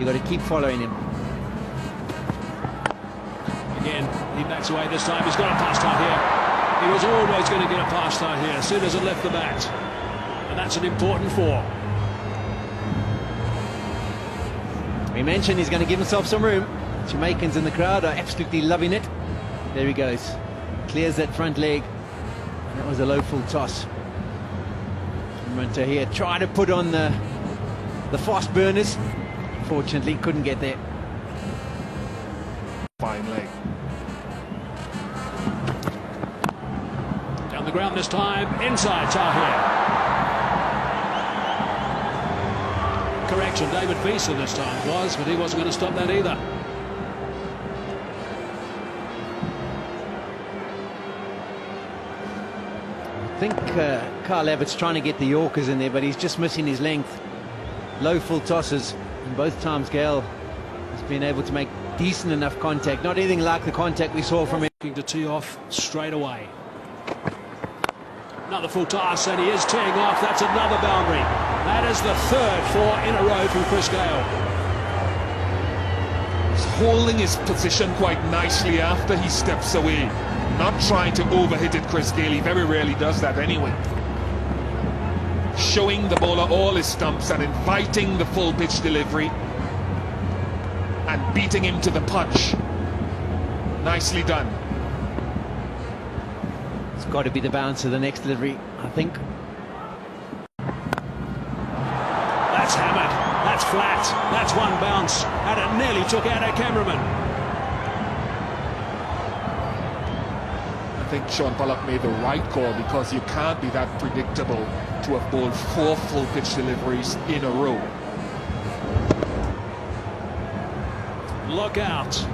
You've got to keep following him. Again, he backs away this time. He's got a pass out here. He was always going to get a pass out here as soon as it left the bat. And that's an important four. We mentioned he's going to give himself some room. Jamaicans in the crowd are absolutely loving it. There he goes. Clears that front leg. And that was a low full toss. Runter here trying to put on the fast burners. Fortunately, couldn't get there. Fine leg. Down the ground this time, inside Tahir. Correction, David Visa this time it was, but he wasn't going to stop that either. I think Kyle Abbott's trying to get the Yorkers in there, but he's just missing his length. Low full tosses, and both times Gayle has been able to make decent enough contact. Not anything like the contact we saw from him. Looking to tee off straight away. Another full toss, and he is teeing off. That's another boundary. That is the third four in a row from Chris Gayle. He's holding his position quite nicely after he steps away. Not trying to overhit it, Chris Gayle. He very rarely does that anyway. Showing the bowler all his stumps and inviting the full pitch delivery. And beating him to the punch. Nicely done. It's got to be the bounce of the next delivery, I think. That's hammered. That's flat. That's one bounce. And it nearly took out our cameraman. I think Sean Pollock made the right call because you can't be that predictable to have bowled 4 full pitch deliveries in a row. Look out.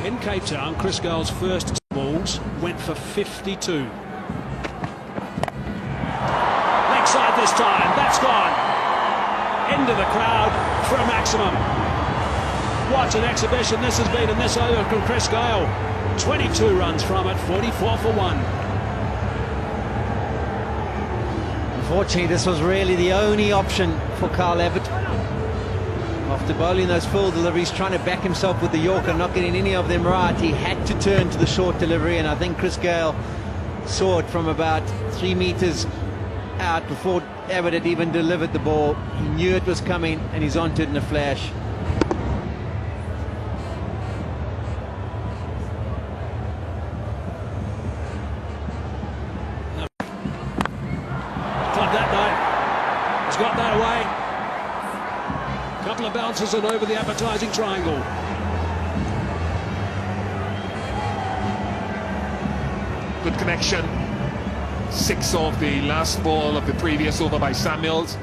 In Cape Town, Chris Gayle's first balls went for 52. Leg side this time. That's gone. Into the crowd for a maximum. What an exhibition this has been in this over from Chris Gayle. 22 runs from it, 44 for 1. Unfortunately, this was really the only option for Kyle Abbott. After bowling those full deliveries, trying to back himself with the Yorker, not getting any of them right, he had to turn to the short delivery, and I think Chris Gayle saw it from about 3 meters out before Abbott had even delivered the ball. He knew it was coming, and he's onto it in a flash. Clubbed that night. He's got that away. Couple of bounces and over the advertising triangle. Good connection. 6 of the last ball of the previous over by Samuels.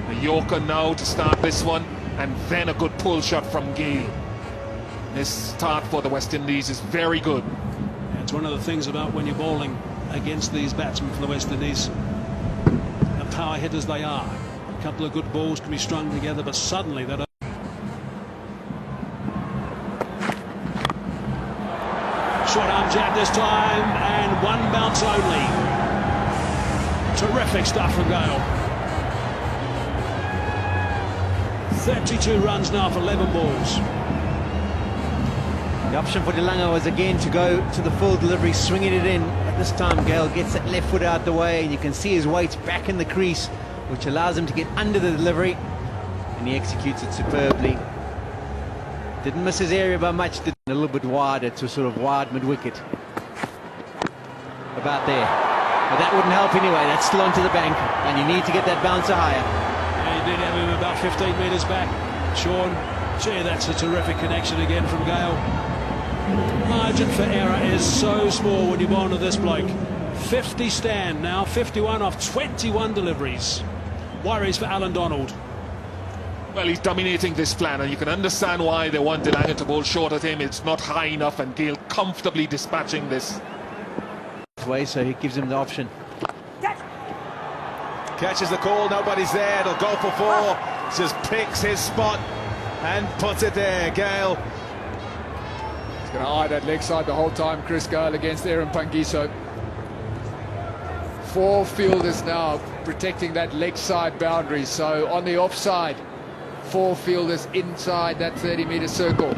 The Yorker now to start this one, and then a good pull shot from Gayle. This start for the West Indies is very good. It's one of the things about when you're bowling against these batsmen from the West Indies, the power hitters they are. A couple of good balls can be strung together, but suddenly they don't. Short arm jab this time, and one bounce only. Terrific stuff from Gayle. 32 runs now for 11 balls. The option for DeLange was again to go to the full delivery, swinging it in. But this time Gayle gets that left foot out the way, and you can see his weight's back in the crease, which allows him to get under the delivery, and he executes it superbly. Didn't miss his area by much, did a little bit wider to sort of wide mid-wicket. About there. But that wouldn't help anyway, that's still onto the bank, and you need to get that bouncer higher. Yeah, you did have him about 15 metres back. Sean, gee, that's a terrific connection again from Gayle. Margin for error is so small when you bowl to this bloke. 50 stand now, 51 off 21 deliveries. Worries for Alan Donald. Well, he's dominating this plan, and you can understand why they want DeLange to bowl short at him. It's not high enough, and Gayle comfortably dispatching this. Way, so he gives him the option. Catches the call, nobody's there, it'll go for 4. Just picks his spot and puts it there. Gayle. He's going to eye that leg side the whole time, Chris Gayle against Aaron Pangiso. 4 fielders now protecting that leg side boundary. So on the offside, 4 fielders inside that 30-metre circle.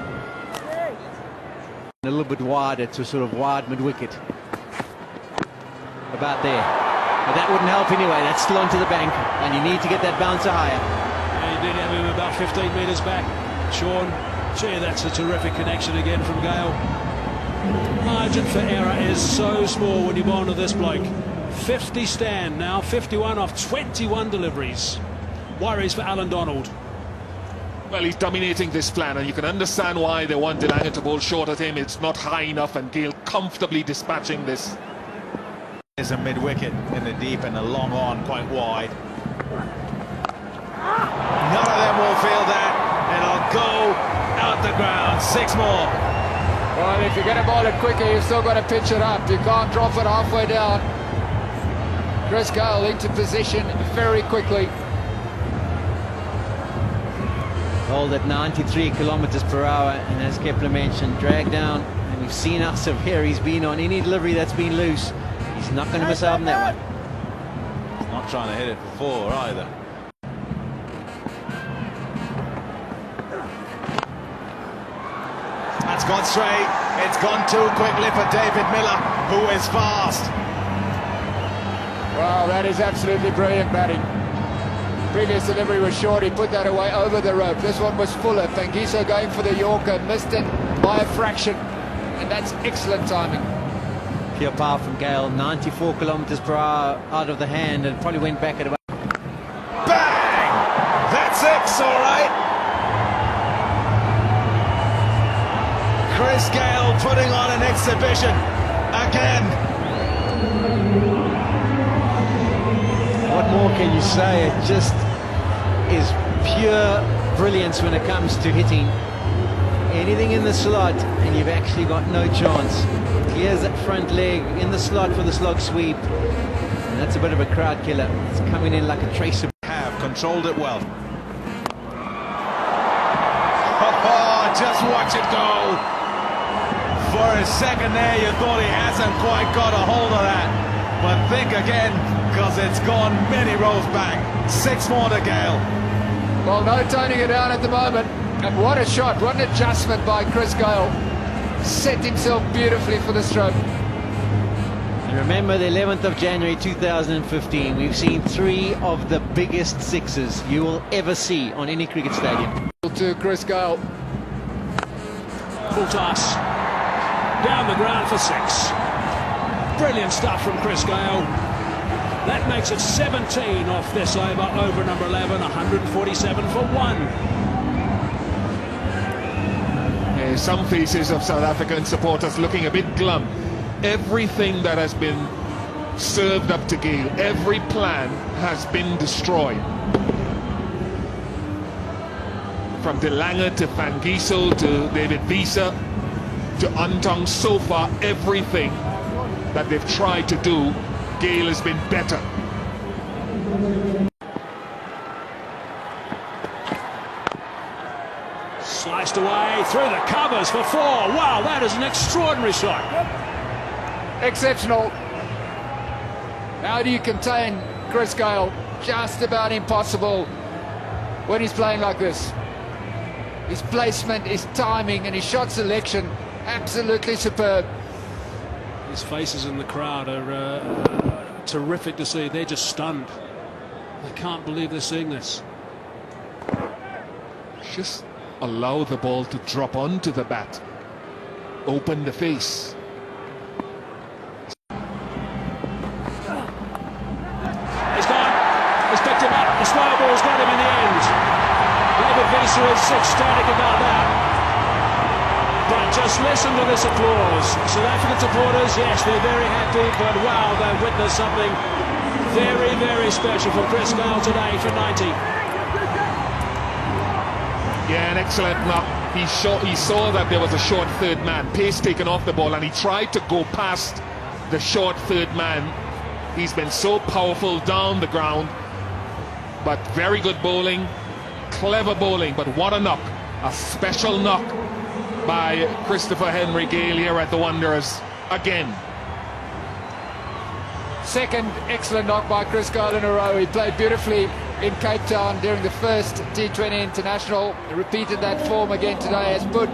A little bit wider to sort of wide mid-wicket. About there. But that wouldn't help anyway. That's still onto the bank. And you need to get that bouncer higher. Yeah, he did have him about 15 metres back. Sean, gee, that's a terrific connection again from Gayle. Margin for error is so small when you bowl to this bloke. 50 stand now, 51 off 21 deliveries. Worries for Alan Donald. Well, he's dominating this plan, and you can understand why they want Delanga to bowl short at him. It's not high enough, and Gayle comfortably dispatching this. There's a mid-wicket in the deep and a long on quite wide. None of them will feel that. It'll go out the ground. 6 more. Well, if you're going to bowl it quicker, you've still got to pitch it up. You can't drop it halfway down. Chris Gayle into position very quickly. Bowled at 93 kilometers per hour, and as Kepler mentioned, dragged down. And we've seen how severe he's been on any delivery that's been loose. He's not going to miss out on that one. He's not trying to hit it for 4 either. That's gone straight. It's gone too quickly for David Miller, who is fast. Wow, that is absolutely brilliant batting. Previous delivery was short, he put that away over the rope. This one was fuller. Pangiso going for the Yorker, missed it by a fraction, and that's excellent timing. Pure power from Gayle, 94 kilometers per hour out of the hand, and probably went back at about... Bang! That's 6, all right. Chris Gayle putting on an exhibition again. What more can you say? It just is pure brilliance when it comes to hitting anything in the slot, and you've actually got no chance. Clears that front leg in the slot for the slog sweep, and that's a bit of a crowd killer. It's coming in like a tracer. Have controlled it well. Oh, just watch it go. For a second there, you thought he hasn't quite got a hold of that. But think again, because it's gone many rows back. 6 more to Gayle. Well, no toning it down at the moment. And what a shot, what an adjustment by Chris Gayle. Set himself beautifully for the stroke. And remember, the 11th of January 2015, we've seen 3 of the biggest sixes you will ever see on any cricket stadium. To Chris Gayle. Full toss. Down the ground for 6. Brilliant stuff from Chris Gayle. That makes it 17 off this over number 11, 147 for 1. Some faces of South African supporters looking a bit glum. Everything that has been served up to Gayle, every plan has been destroyed. From Delanga to Pangiso to David Visa to Antong, so far everything that they've tried to do, Gayle has been better. Sliced away through the covers for 4. Wow, that is an extraordinary shot. Exceptional. How do you contain Chris Gayle? Just about impossible when he's playing like this. His placement, his timing and his shot selection, absolutely superb. His faces in the crowd are terrific to see. They're just stunned. They can't believe they're seeing this. Just allow the ball to drop onto the bat. Open the face. He's gone. He's picked him up. The slow ball's got him in the end. David Visa is ecstatic about that. But just listen to this applause. South African supporters, yes, they're very happy, but wow, they've witnessed something very, very special from Chris Gayle today for 90. Yeah, an excellent knock. He saw that there was a short third man. Pace taken off the ball, and he tried to go past the short third man. He's been so powerful down the ground. But very good bowling, clever bowling. But what a knock. A special knock by Christopher Henry Gayle here at the Wanderers again. second excellent knock by Chris Gayle in a row. He played beautifully in Cape Town during the first T20 International. He repeated that form again today, has put